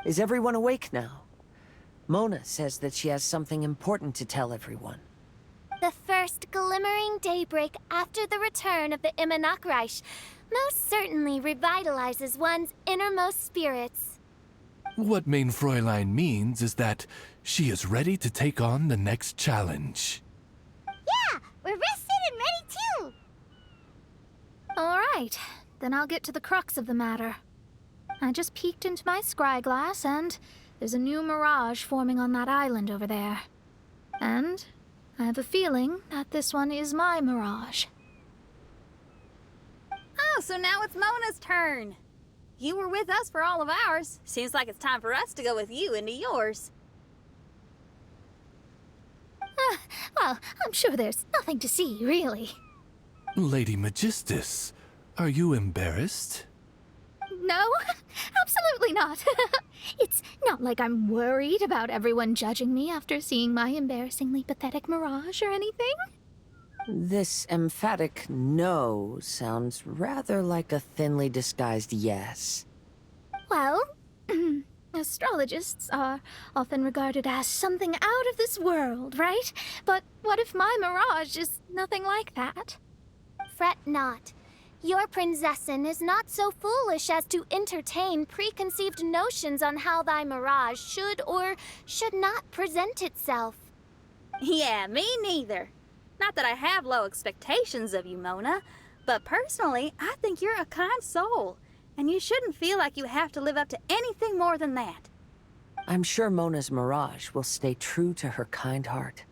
Is everyone awake now? Mona says that she has something important to tell everyone. The first glimmering daybreak after the return of the Immonakreich most certainly revitalizes one's innermost spirits. What Main Fräulein means is that she is ready to take on the next challenge. Yeah, we're rested and ready too. All right, then I'll get to the crux of the matter. I just peeked into my scryglass and there's a new mirage forming on that island over there. And I have a feeling that this one is my mirage. Oh, so now it's Mona's turn. You were with us for all of ours. Seems like it's time for us to go with you into yours. Well, I'm sure there's nothing to see, really. Lady Magistus, are you embarrassed? No, absolutely not. It's not like I'm worried about everyone judging me after seeing my embarrassingly pathetic mirage or anything. This emphatic no sounds rather like a thinly disguised yes. Well, astrologists are often regarded as something out of this world, right? But what if my mirage is nothing like that? Fret not. Your prinzessin is not so foolish as to entertain preconceived notions on how thy mirage should or should not present itself. Yeah, me neither. Not that I have low expectations of you, Mona, but personally, I think you're a kind soul, and you shouldn't feel like you have to live up to anything more than that. I'm sure Mona's mirage will stay true to her kind heart.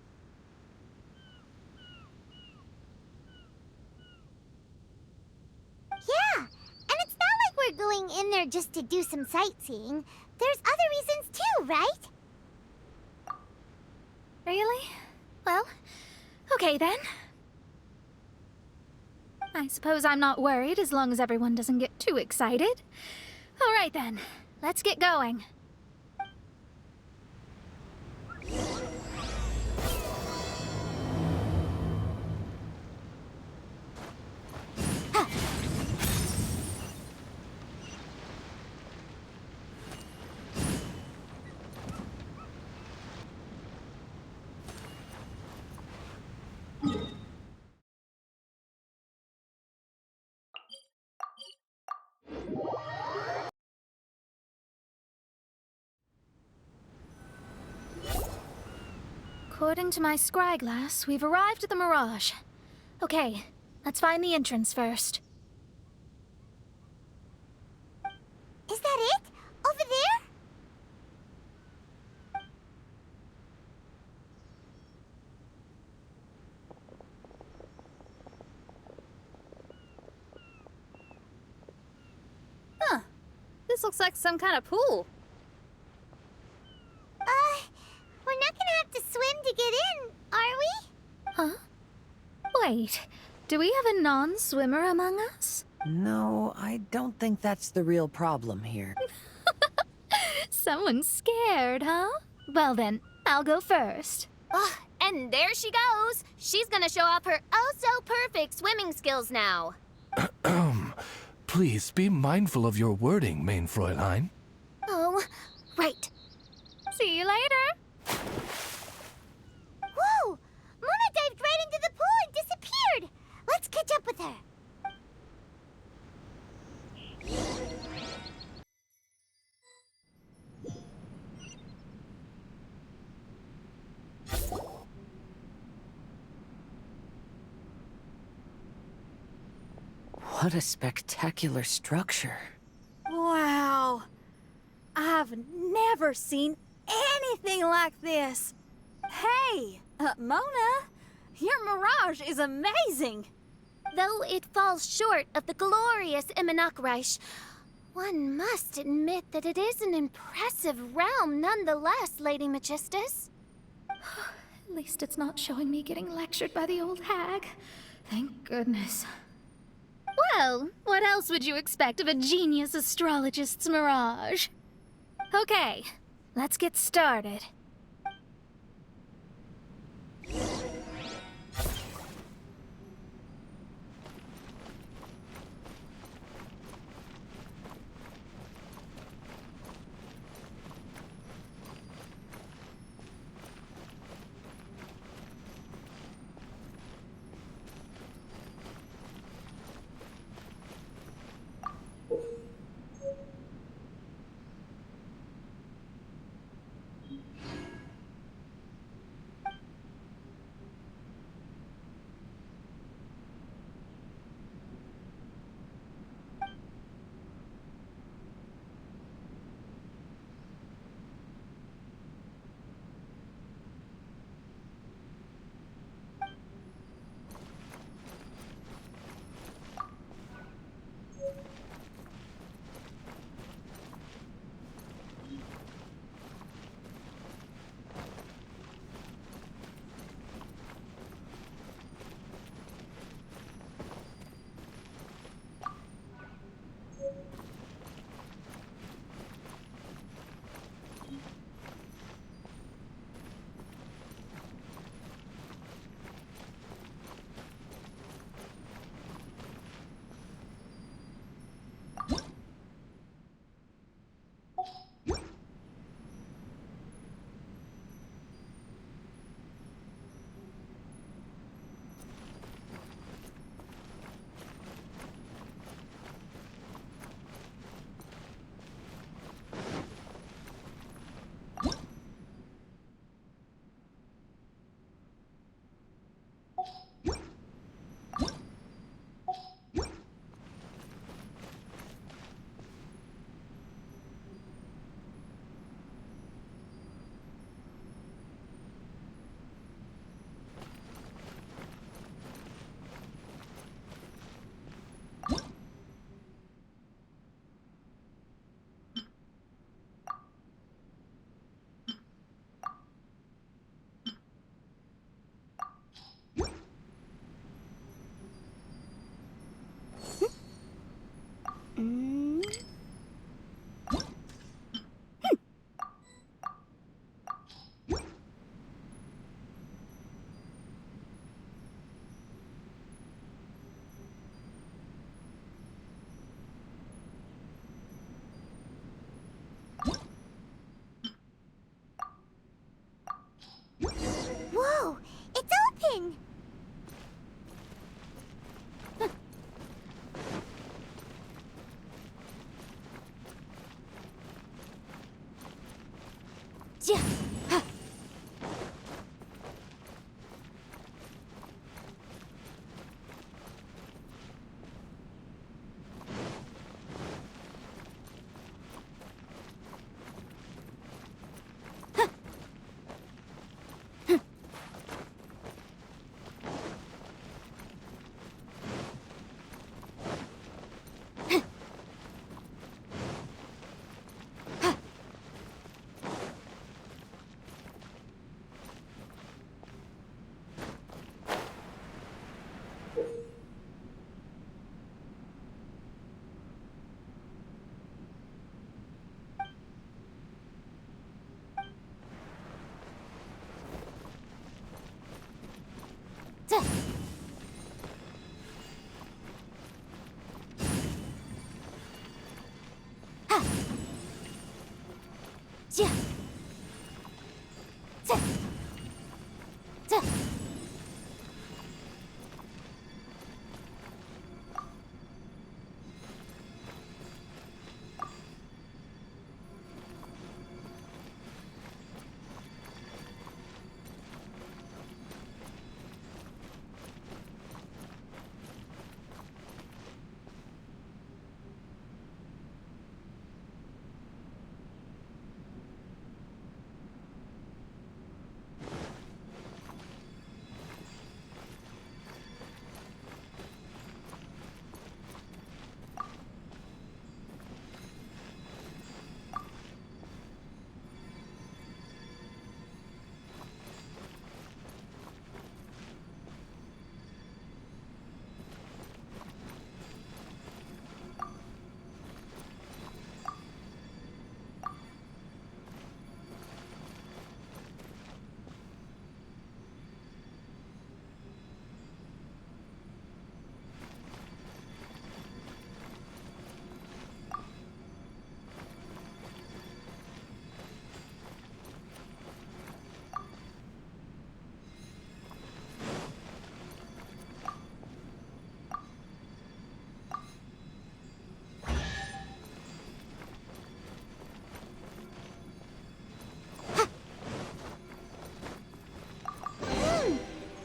Yeah, and it's not like we're going in there just to do some sightseeing. There's other reasons too, right? Really? Well, okay then. I suppose I'm not worried as long as everyone doesn't get too excited. All right then, let's get going. According to my scryglass, we've arrived at the Mirage. Okay, let's find the entrance first. Is that it? Over there? Huh. This looks like some kind of pool. We're not gonna have to swim to get in, are we? Huh? Wait, do we have a non-swimmer among us? No, I don't think that's the real problem here. Someone's scared, huh? Well then, I'll go first. Oh, and there she goes. She's gonna show off her oh-so-perfect swimming skills now. Please be mindful of your wording, Main Fräulein. Oh, right. See you later. Whoa! Mona dived right into the pool and disappeared! Let's catch up with her. What a spectacular structure. Wow. I've never seen anything like this. Hey, Mona, your mirage is amazing. Though it falls short of the glorious Immonakreich, one must admit that it is an impressive realm nonetheless, Lady Magistus. At least it's not showing me getting lectured by the old hag. Thank goodness. Well, what else would you expect of a genius astrologist's mirage? Okay, let's get started. Whoa! It's open!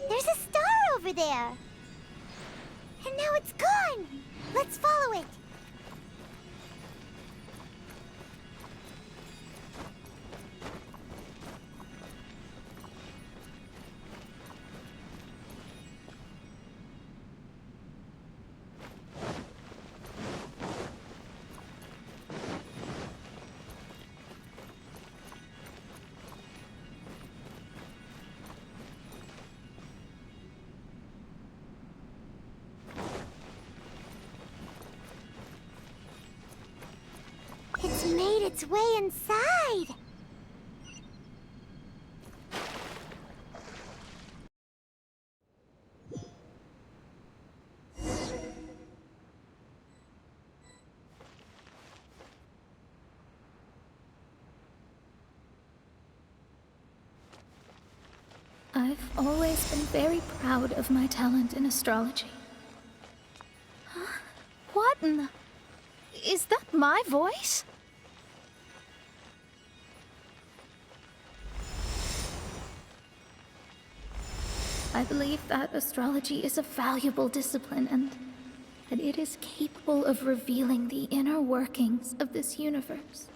There's a star over there. And now it's gone. Let's follow it. It's made its way inside. I've always been very proud of my talent in astrology. Huh? What in the... Is that my voice? I believe that astrology is a valuable discipline and that it is capable of revealing the inner workings of this universe.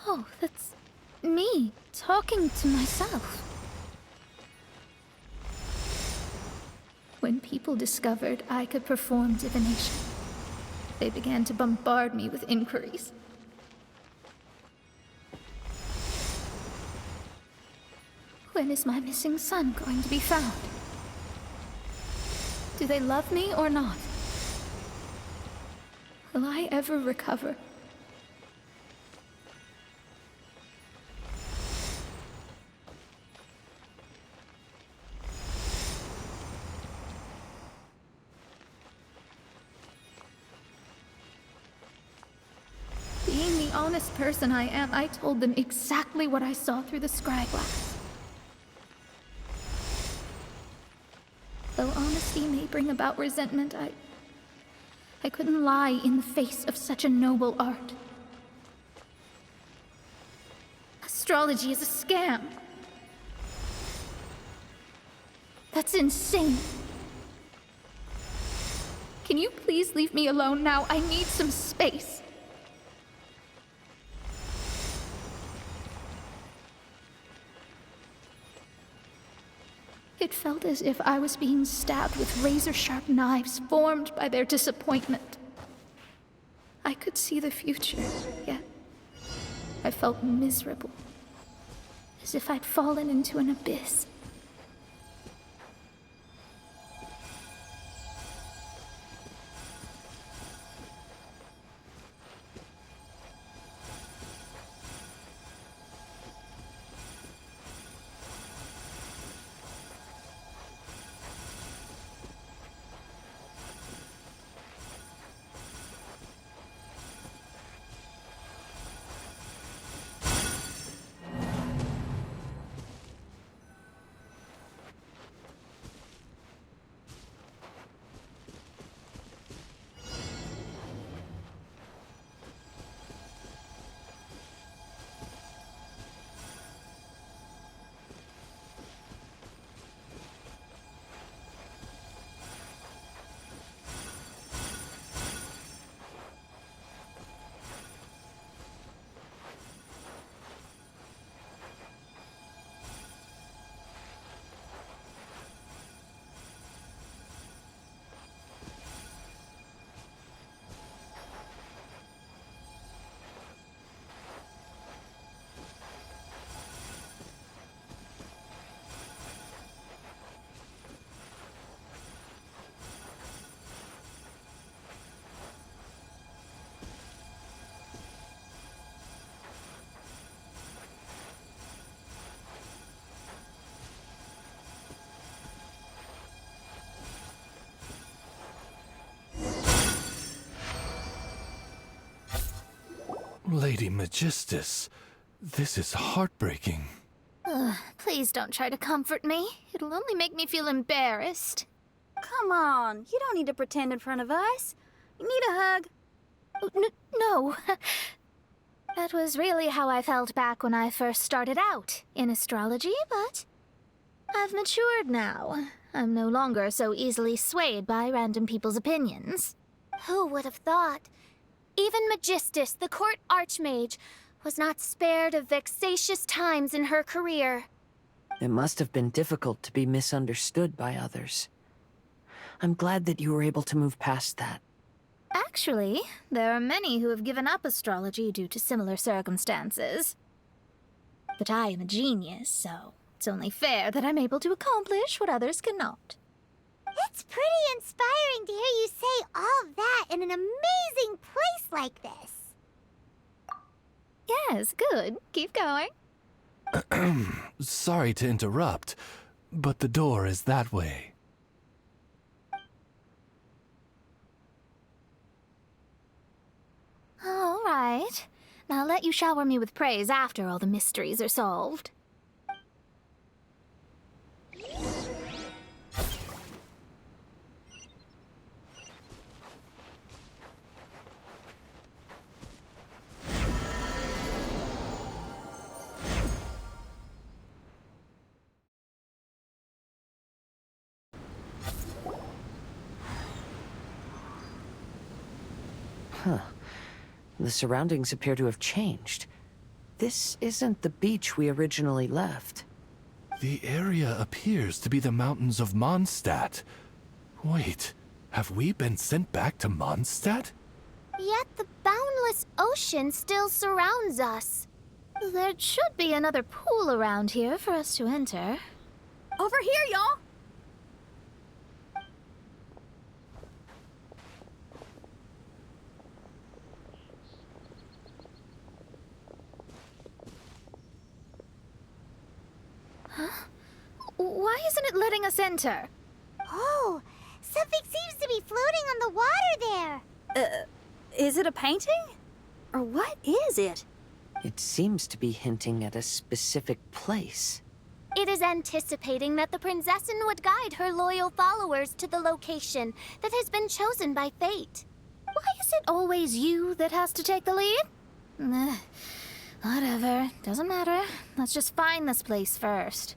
Oh, that's me talking to myself. When people discovered I could perform divination, they began to bombard me with inquiries. When is my missing son going to be found? Do they love me or not? Will I ever recover? Being the honest person I am, I told them exactly what I saw through the scryglass. Though honesty may bring about resentment, I couldn't lie in the face of such a noble art. Astrology is a scam. That's insane. Can you please leave me alone now? I need some space. It felt as if I was being stabbed with razor-sharp knives formed by their disappointment. I could see the future, yet I felt miserable, as if I'd fallen into an abyss. Lady Magistus, this is heartbreaking. Please don't try to comfort me. It'll only make me feel embarrassed. Come on, you don't need to pretend in front of us. You need a hug. No. That was really how I felt back when I first started out in astrology, but I've matured now. I'm no longer so easily swayed by random people's opinions. Who would have thought? Even Magistus, the court archmage, was not spared of vexatious times in her career. It must have been difficult to be misunderstood by others. I'm glad that you were able to move past that. Actually, there are many who have given up astrology due to similar circumstances. But I am a genius, so it's only fair that I'm able to accomplish what others cannot. It's pretty inspiring to hear you say all that in an amazing place like this. Yes, good. Keep going. Sorry to interrupt, but the door is that way. All right. Now I'll let you shower me with praise after all the mysteries are solved. Huh. The surroundings appear to have changed. This isn't the beach we originally left. The area appears to be the mountains of Mondstadt. Wait, have we been sent back to Mondstadt? Yet the boundless ocean still surrounds us. There should be another pool around here for us to enter. Over here, y'all. Why isn't it letting us enter? Oh, something seems to be floating on the water there. Is it a painting? Or what is it? It seems to be hinting at a specific place. It is anticipating that the Prinzessin would guide her loyal followers to the location that has been chosen by fate. Why is it always you that has to take the lead? Whatever, doesn't matter. Let's just find this place first.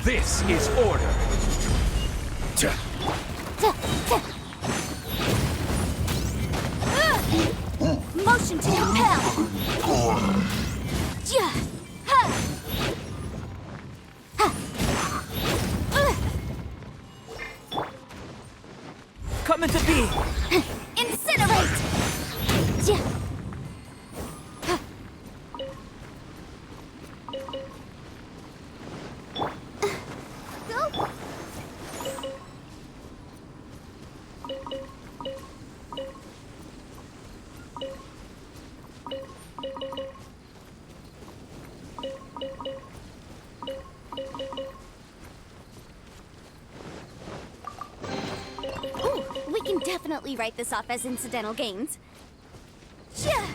This is order. Motion to compel. Come into being! Incinerate! Ooh, we can definitely write this off as incidental gains. Yeah.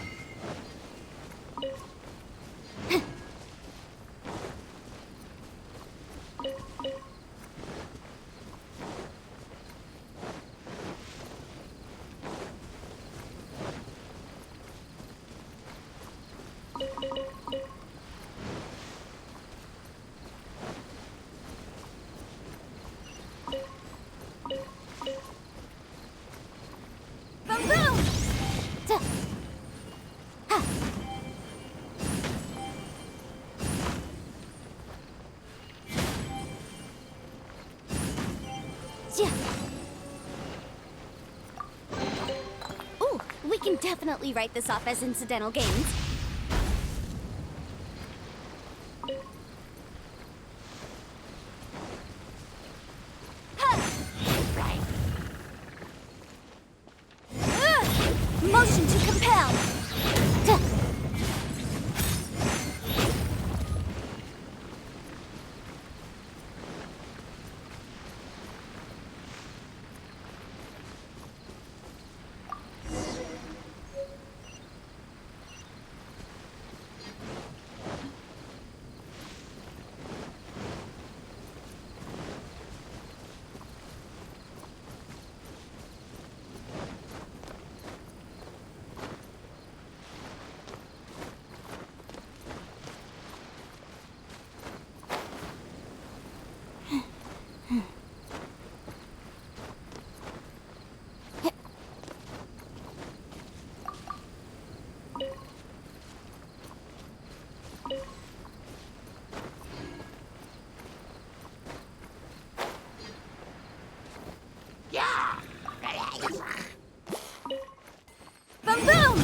Boom, boom! Ooh, we can definitely write this off as incidental gains. Motion to compel. Boom, boom!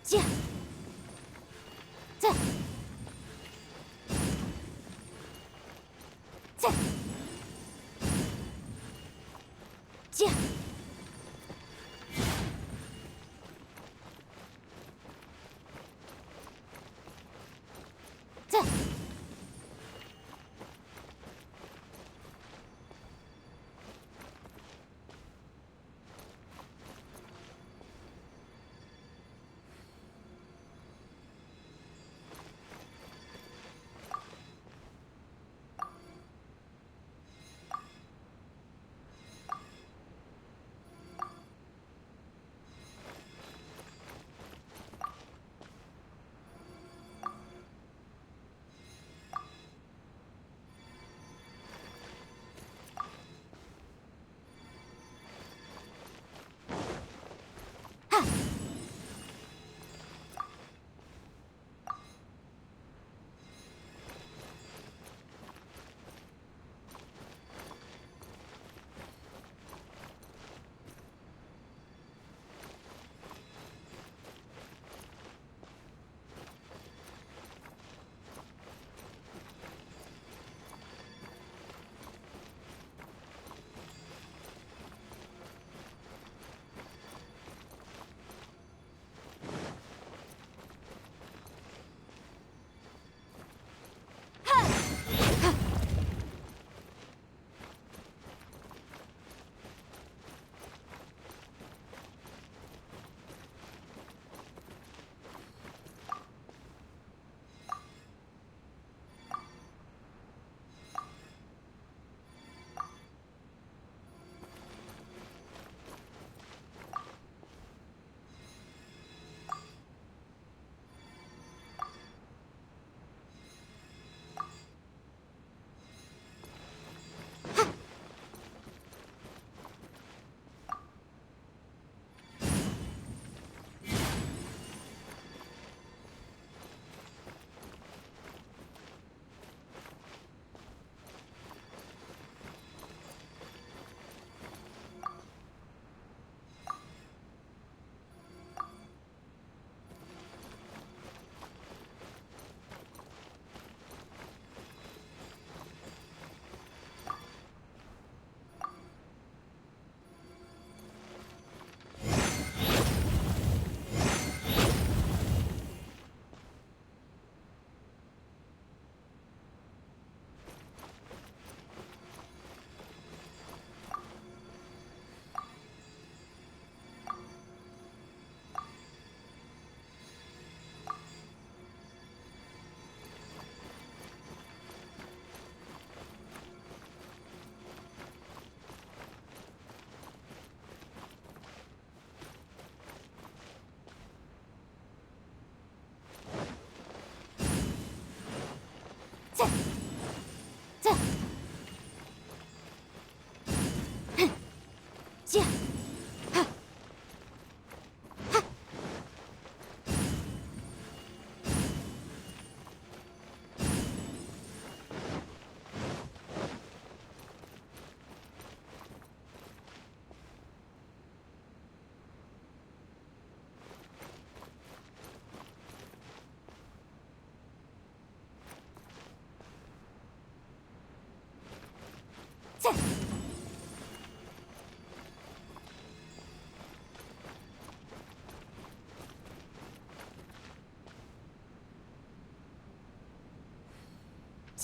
Ja. Ja. Ja. Ja. Ja.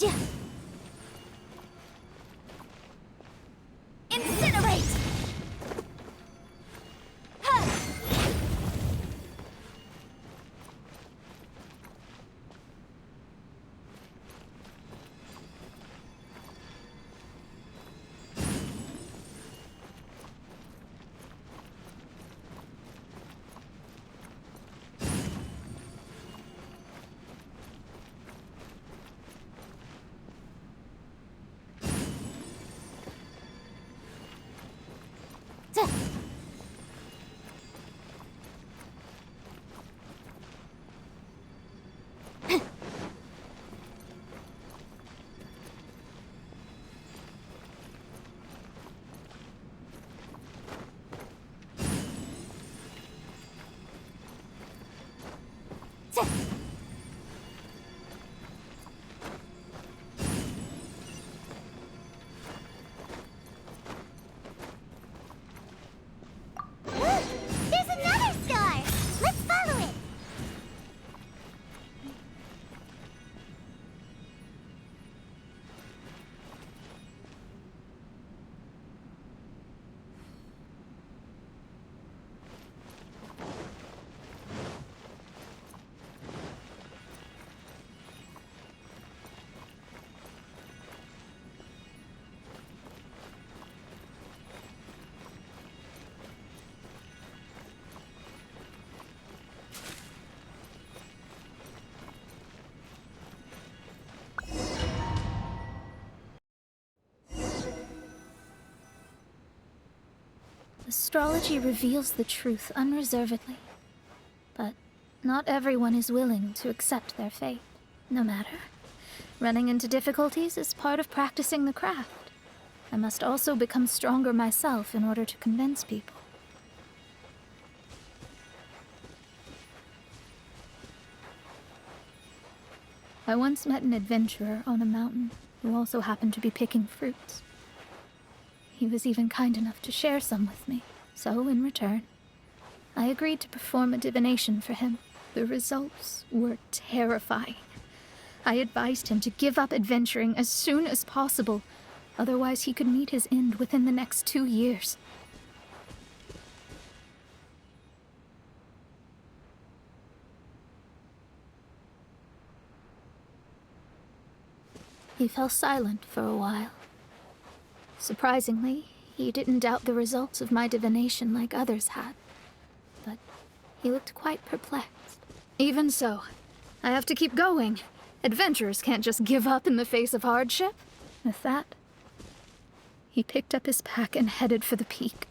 Ja. Incinerate! Ha! Astrology reveals the truth unreservedly. But not everyone is willing to accept their fate. No matter. Running into difficulties is part of practicing the craft. I must also become stronger myself in order to convince people. I once met an adventurer on a mountain who also happened to be picking fruits. He was even kind enough to share some with me, so in return, I agreed to perform a divination for him. The results were terrifying. I advised him to give up adventuring as soon as possible, otherwise he could meet his end within the next 2 years. He fell silent for a while. Surprisingly, he didn't doubt the results of my divination like others had, but he looked quite perplexed. Even so, I have to keep going. Adventurers can't just give up in the face of hardship. With that, he picked up his pack and headed for the peak.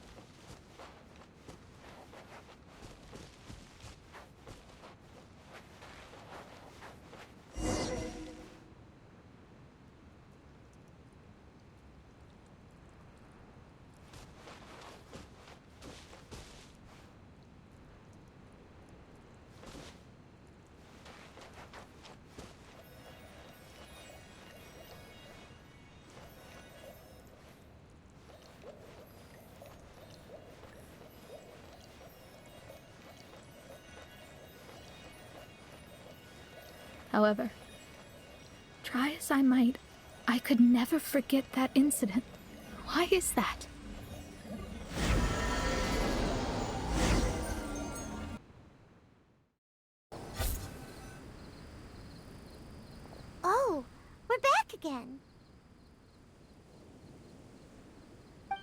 However, try as I might, I could never forget that incident. Why is that? Oh, we're back again.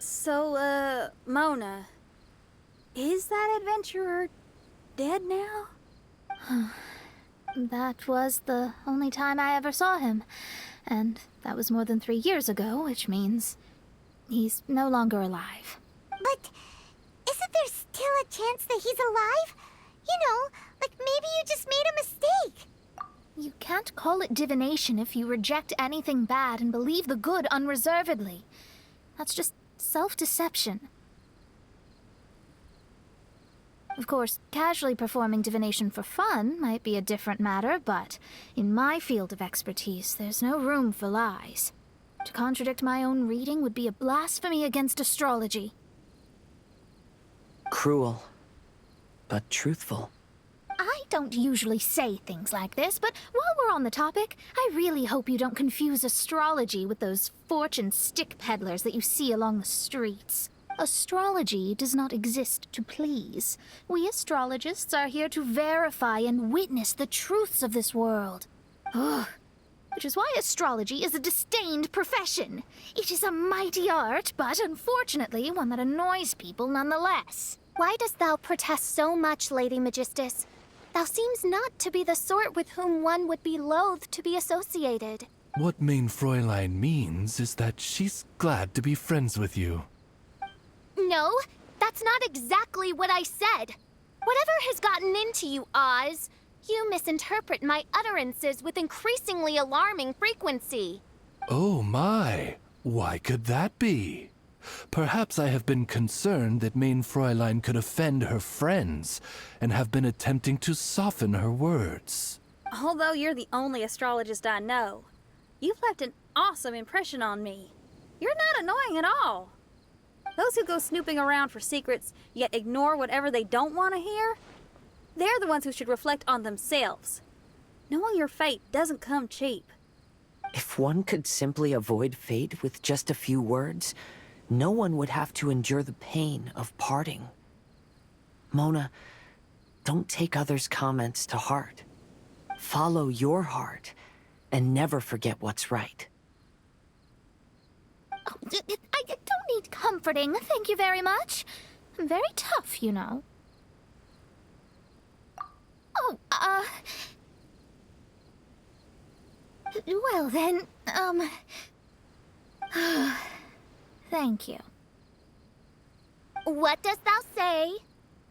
So, Mona, is that adventurer dead now? That was the only time I ever saw him, and that was more than 3 years ago, which means he's no longer alive. But isn't there still a chance that he's alive? You know, like maybe you just made a mistake. You can't call it divination if you reject anything bad and believe the good unreservedly. That's just self-deception. Of course, casually performing divination for fun might be a different matter, but in my field of expertise, there's no room for lies. To contradict my own reading would be a blasphemy against astrology. Cruel, but truthful. I don't usually say things like this, but while we're on the topic, I really hope you don't confuse astrology with those fortune stick peddlers that you see along the streets. Astrology does not exist to please. We astrologists are here to verify and witness the truths of this world. Ugh. Which is why astrology is a disdained profession. It is a mighty art, but unfortunately one that annoys people nonetheless. Why dost thou protest so much, Lady Magistus? Thou seems not to be the sort with whom one would be loath to be associated. What Mein Fräulein means is that she's glad to be friends with you. No, that's not exactly what I said. Whatever has gotten into you, Oz, you misinterpret my utterances with increasingly alarming frequency. Oh my, why could that be? Perhaps I have been concerned that Mein Fräulein could offend her friends, and have been attempting to soften her words. Although you're the only astrologist I know, you've left an awesome impression on me. You're not annoying at all. Those who go snooping around for secrets, yet ignore whatever they don't want to hear, they're the ones who should reflect on themselves. Knowing your fate doesn't come cheap. If one could simply avoid fate with just a few words, no one would have to endure the pain of parting. Mona, don't take others' comments to heart. Follow your heart, and never forget what's right. Oh, I don't need comforting, thank you very much. I'm very tough, you know. Oh, well then, thank you. What dost thou say?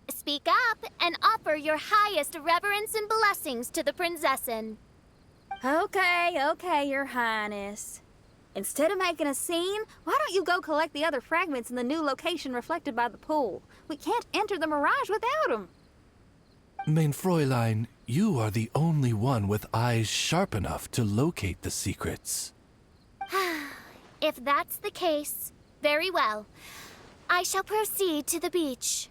Speak up and offer your highest reverence and blessings to the prinzessin. Okay, Your Highness. Instead of making a scene, why don't you go collect the other fragments in the new location reflected by the pool? We can't enter the mirage without them. Mein Fräulein, you are the only one with eyes sharp enough to locate the secrets. If that's the case, very well. I shall proceed to the beach.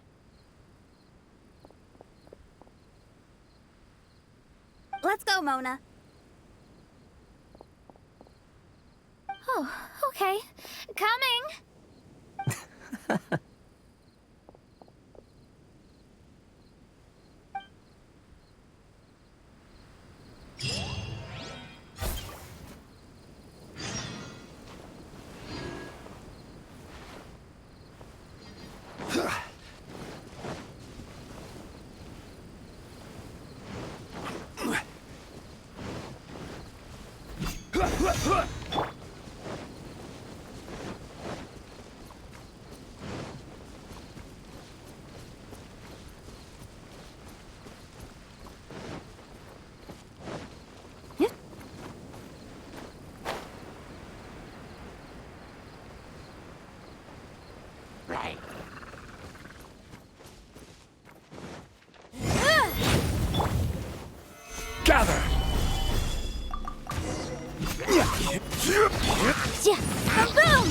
Let's go, Mona. Oh, okay. Coming! Gather! Boom!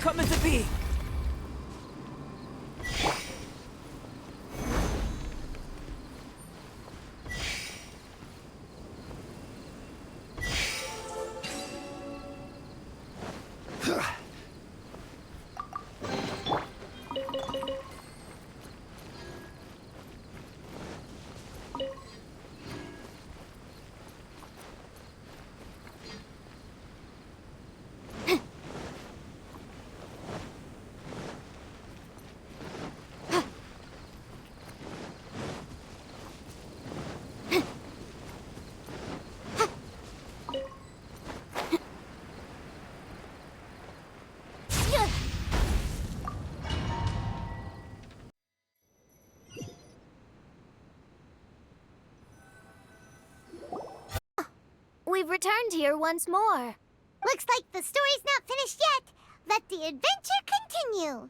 Come into being. We've returned here once more. Looks like the story's not finished yet. Let the adventure continue.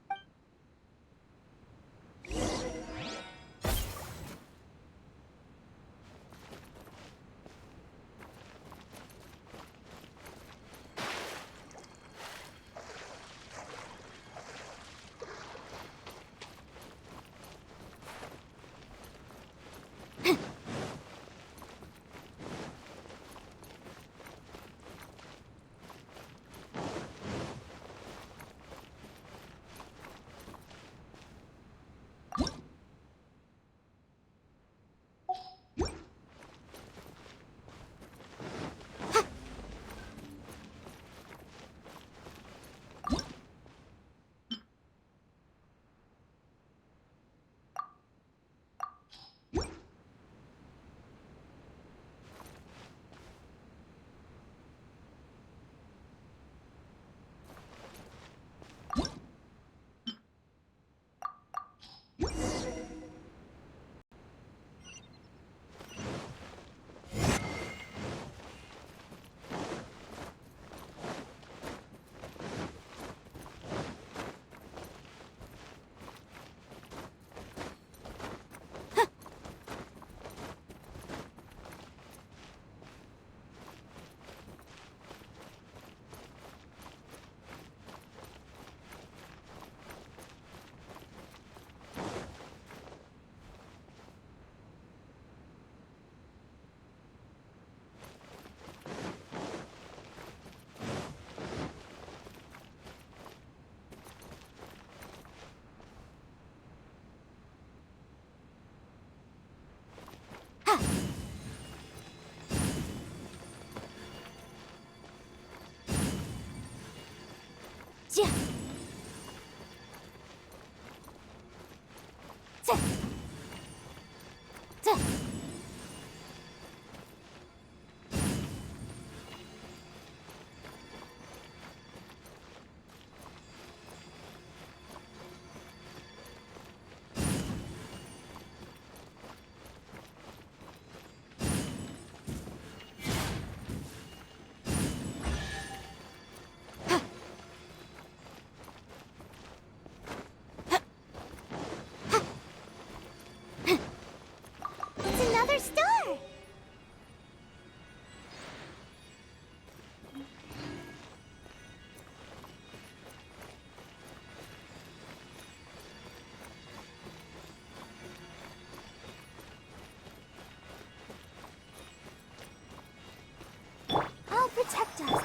Yeah. another star! I'll protect us.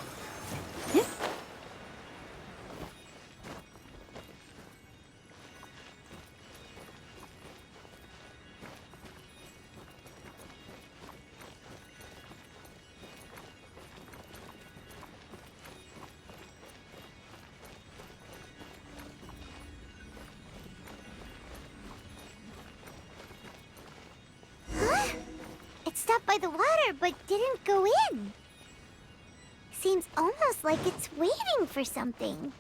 It stopped by the water, but didn't go in. Seems almost like it's waiting for something.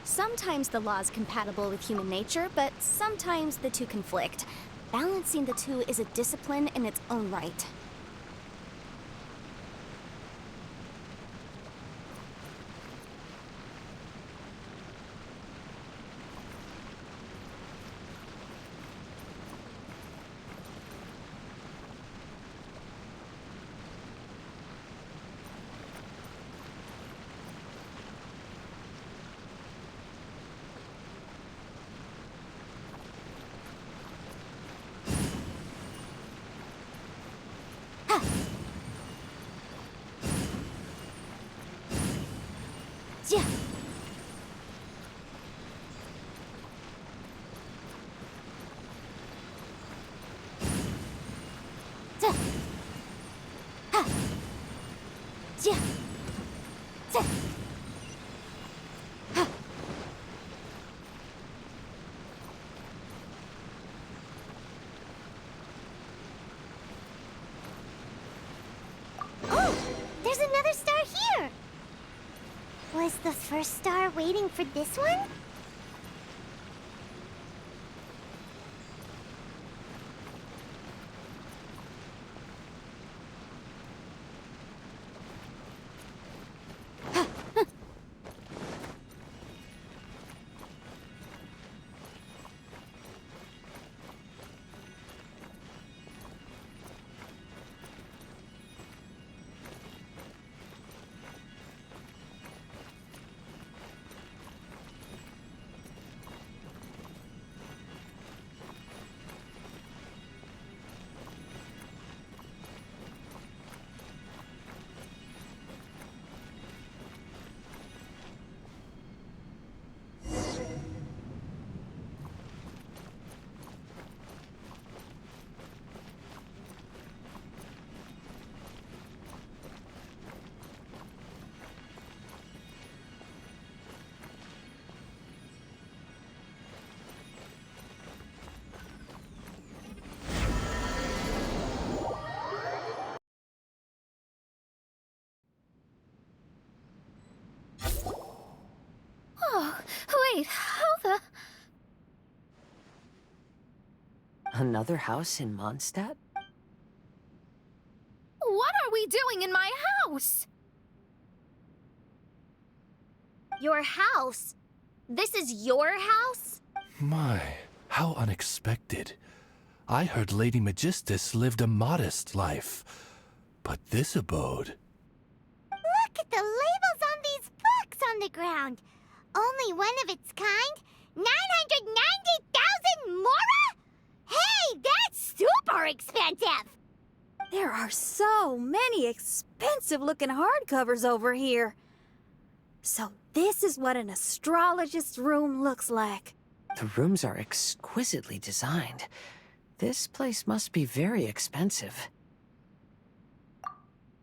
Sometimes the law is compatible with human nature, but sometimes the two conflict. Balancing the two is a discipline in its own right. Yeah. Oh, there's another star here. Was the first star waiting for this one? Wait, how the... Another house in Mondstadt? What are we doing in my house? Your house? This is your house? My, how unexpected. I heard Lady Magistus lived a modest life, but this abode... Look at the labels on these books on the ground. Only one of its kind? 990,000 mora? Hey, that's super expensive! There are so many expensive-looking hardcovers over here. So this is what an astrologist's room looks like. The rooms are exquisitely designed. This place must be very expensive.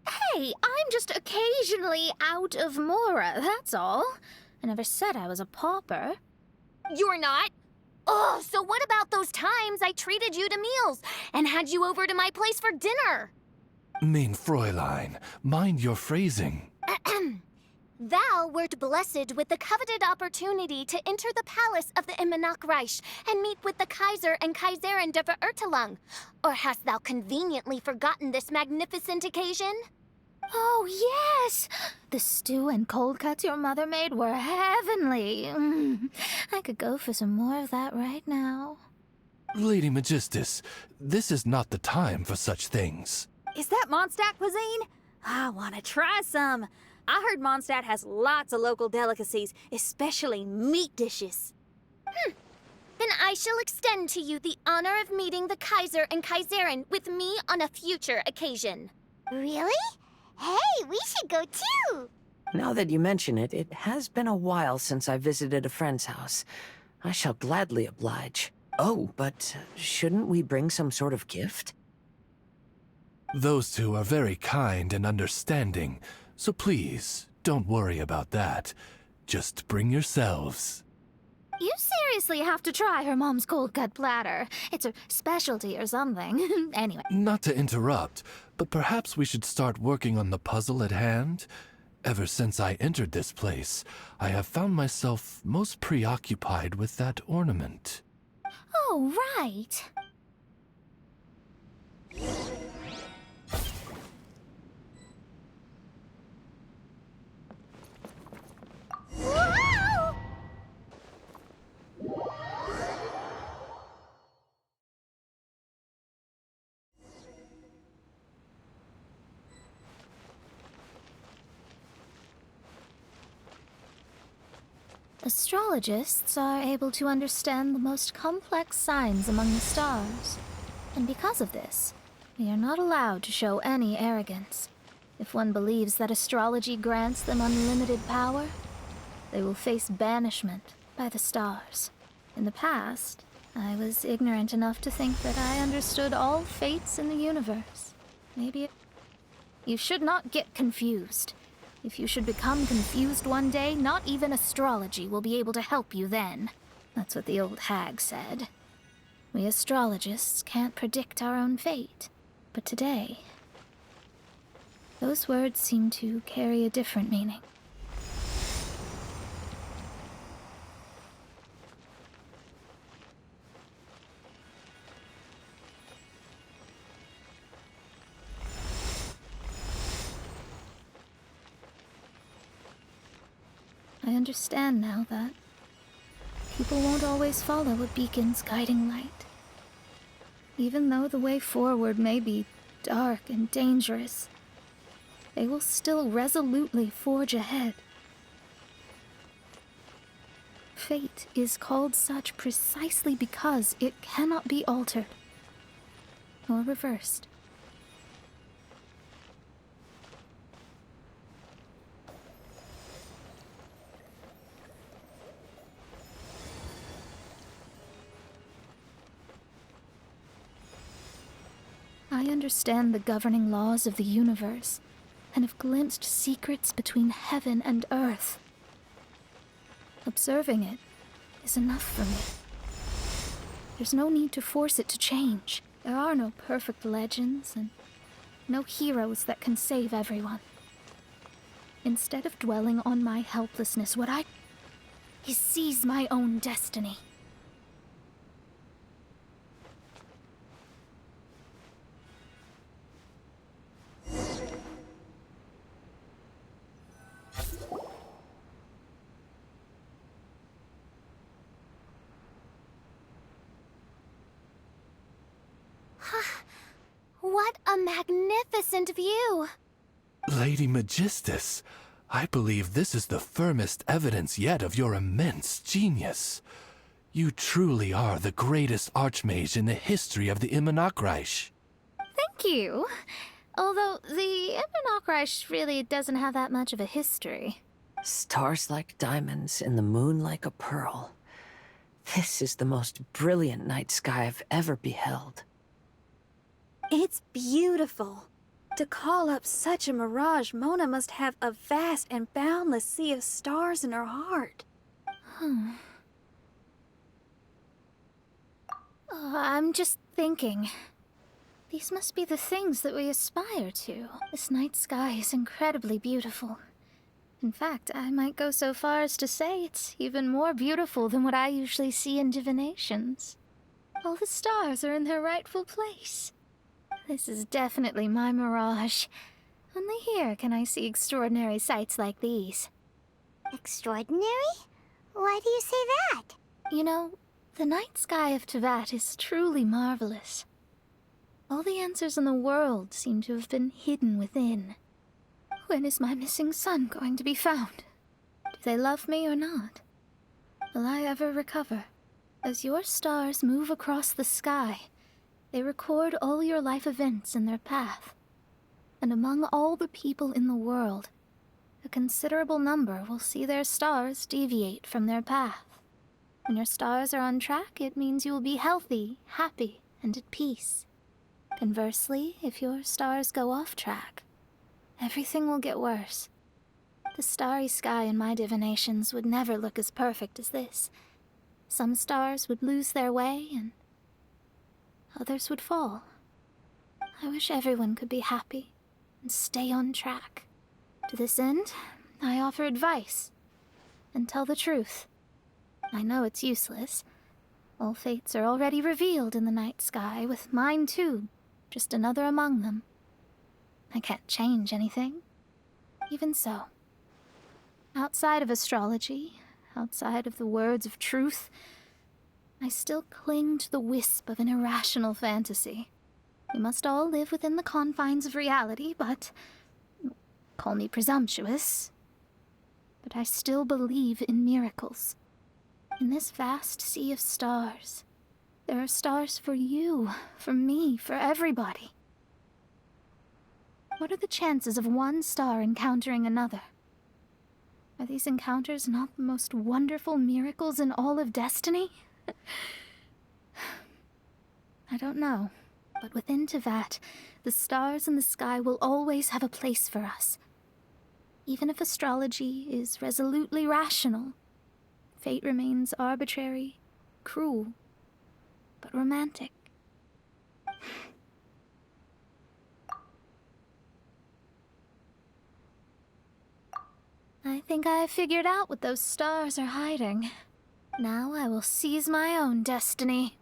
Hey, I'm just occasionally out of mora, that's all. I never said I was a pauper. You're not? Oh, so what about those times I treated you to meals and had you over to my place for dinner? Mein Fräulein, mind your phrasing. Thou wert blessed with the coveted opportunity to enter the palace of the Immenach Reich and meet with the Kaiser and Kaiserin der Verurteilung. Or hast thou conveniently forgotten this magnificent occasion? Oh, yes! The stew and cold cuts your mother made were heavenly. I could go for some more of that right now. Lady Magistus, this is not the time for such things. Is that Mondstadt cuisine? I want to try some. I heard Mondstadt has lots of local delicacies, especially meat dishes. Then I shall extend to you the honor of meeting the Kaiser and Kaiserin with me on a future occasion. Really? Hey, we should go too! Now that you mention it, it has been a while since I visited a friend's house. I shall gladly oblige. Oh, but shouldn't we bring some sort of gift? Those two are very kind and understanding, so please, don't worry about that. Just bring yourselves. You seriously have to try her mom's cold cut platter. It's her specialty or something. Anyway. Not to interrupt, but perhaps we should start working on the puzzle at hand? Ever since I entered this place, I have found myself most preoccupied with that ornament. Oh, right. Whoa! Astrologists are able to understand the most complex signs among the stars. And because of this, we are not allowed to show any arrogance. If one believes that astrology grants them unlimited power, they will face banishment by the stars. In the past, I was ignorant enough to think that I understood all fates in the universe. You should not get confused. If you should become confused one day, not even astrology will be able to help you then. That's what the old hag said. We astrologists can't predict our own fate. But today, those words seem to carry a different meaning. I understand now that people won't always follow a beacon's guiding light. Even though the way forward may be dark and dangerous, they will still resolutely forge ahead. Fate is called such precisely because it cannot be altered or reversed. I understand the governing laws of the universe, and have glimpsed secrets between heaven and earth. Observing it is enough for me. There's no need to force it to change. There are no perfect legends, and no heroes that can save everyone. Instead of dwelling on my helplessness, what I is seize my own destiny. What a magnificent view! Lady Magistus, I believe this is the firmest evidence yet of your immense genius. You truly are the greatest archmage in the history of the Immonokreich. Thank you. Although the Immonokreich really doesn't have that much of a history. Stars like diamonds and the moon like a pearl. This is the most brilliant night sky I've ever beheld. It's beautiful. To call up such a mirage, Mona must have a vast and boundless sea of stars in her heart. I'm just thinking. These must be the things that we aspire to. This night sky is incredibly beautiful. In fact, I might go so far as to say it's even more beautiful than what I usually see in divinations. All the stars are in their rightful place. This is definitely my mirage. Only here can I see extraordinary sights like these. Extraordinary? Why do you say that? You know, the night sky of Teyvat is truly marvelous. All the answers in the world seem to have been hidden within. When is my missing son going to be found? Do they love me or not? Will I ever recover? As your stars move across the sky, they record all your life events in their path. And among all the people in the world, a considerable number will see their stars deviate from their path. When your stars are on track, it means you will be healthy, happy, and at peace. Conversely, if your stars go off track, everything will get worse. The starry sky in my divinations would never look as perfect as this. Some stars would lose their way, and others would fall. I wish everyone could be happy and stay on track. To this end, I offer advice and tell the truth. I know it's useless. All fates are already revealed in the night sky, with mine too, just another among them. I can't change anything. Even so, outside of astrology, outside of the words of truth, I still cling to the wisp of an irrational fantasy. We must all live within the confines of reality, but call me presumptuous. But I still believe in miracles. In this vast sea of stars, there are stars for you, for me, for everybody. What are the chances of one star encountering another? Are these encounters not the most wonderful miracles in all of destiny? I don't know, but within Teyvat, the stars in the sky will always have a place for us. Even if astrology is resolutely rational, fate remains arbitrary, cruel, but romantic. I think I have figured out what those stars are hiding. Now I will seize my own destiny.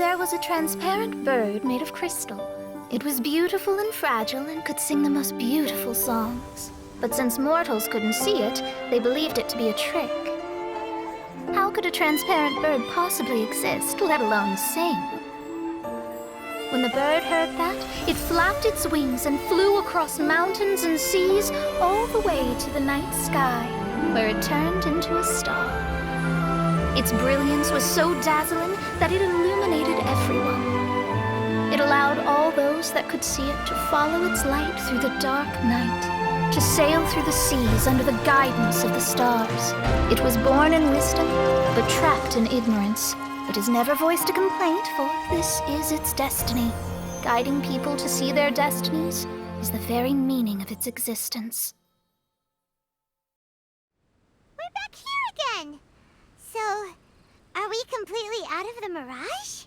There was a transparent bird made of crystal. It was beautiful and fragile and could sing the most beautiful songs. But since mortals couldn't see it, they believed it to be a trick. How could a transparent bird possibly exist, let alone sing? When the bird heard that, it flapped its wings and flew across mountains and seas all the way to the night sky, where it turned into a star. Its brilliance was so dazzling that it illuminated everyone. It allowed all those that could see it to follow its light through the dark night, to sail through the seas under the guidance of the stars. It was born in wisdom, but trapped in ignorance. It has never voiced a complaint, for this is its destiny. Guiding people to see their destinies is the very meaning of its existence. We're back here again! So, are we completely out of the mirage?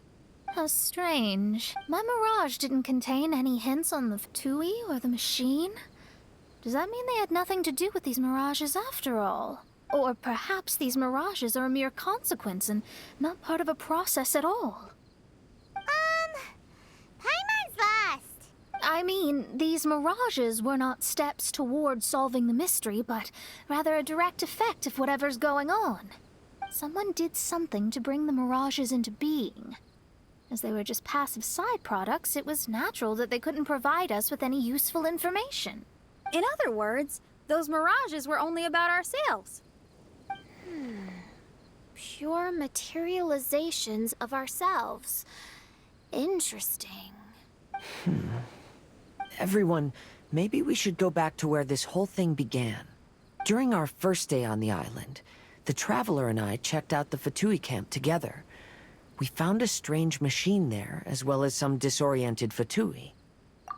How strange. My mirage didn't contain any hints on the Fatui or the machine. Does that mean they had nothing to do with these mirages after all? Or perhaps these mirages are a mere consequence and not part of a process at all? Paimon's lost. I mean, these mirages were not steps toward solving the mystery, but rather a direct effect of whatever's going on. Someone did something to bring the mirages into being. As they were just passive side products, it was natural that they couldn't provide us with any useful information. In other words, those mirages were only about ourselves. Pure materializations of ourselves. Interesting. Everyone, maybe we should go back to where this whole thing began. During our first day on the island, the Traveler and I checked out the Fatui camp together. We found a strange machine there, as well as some disoriented Fatui.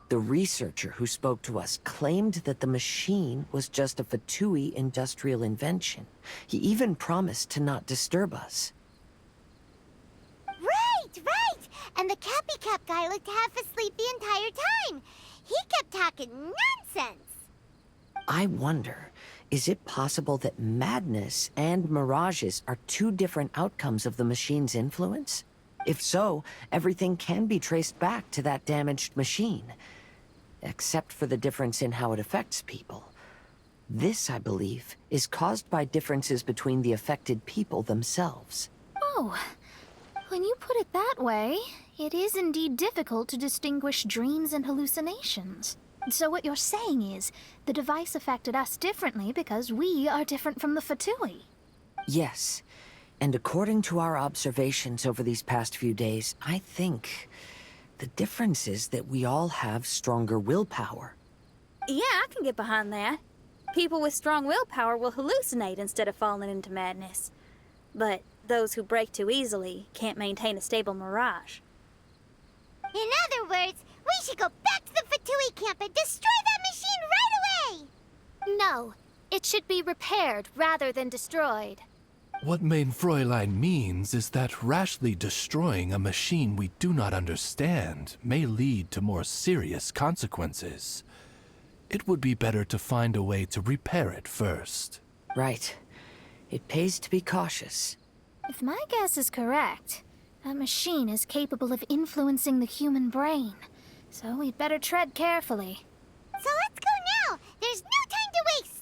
The researcher who spoke to us claimed that the machine was just a Fatui industrial invention. He even promised to not disturb us. Right! And the Cappy Cap guy looked half asleep the entire time. He kept talking nonsense. I wonder, is it possible that madness and mirages are two different outcomes of the machine's influence? If so, everything can be traced back to that damaged machine. Except for the difference in how it affects people. This, I believe, is caused by differences between the affected people themselves. Oh, when you put it that way, it is indeed difficult to distinguish dreams and hallucinations. So what you're saying is, the device affected us differently because we are different from the Fatui. Yes, and according to our observations over these past few days, I think the difference is that we all have stronger willpower. Yeah, I can get behind that. People with strong willpower will hallucinate instead of falling into madness. But those who break too easily can't maintain a stable mirage. In other words, we should go back to the Fatui camp and destroy that machine right away! No, it should be repaired rather than destroyed. What Main Fräulein means is that rashly destroying a machine we do not understand may lead to more serious consequences. It would be better to find a way to repair it first. Right. It pays to be cautious. If my guess is correct, that machine is capable of influencing the human brain. So we'd better tread carefully. So let's go now! There's no time to waste!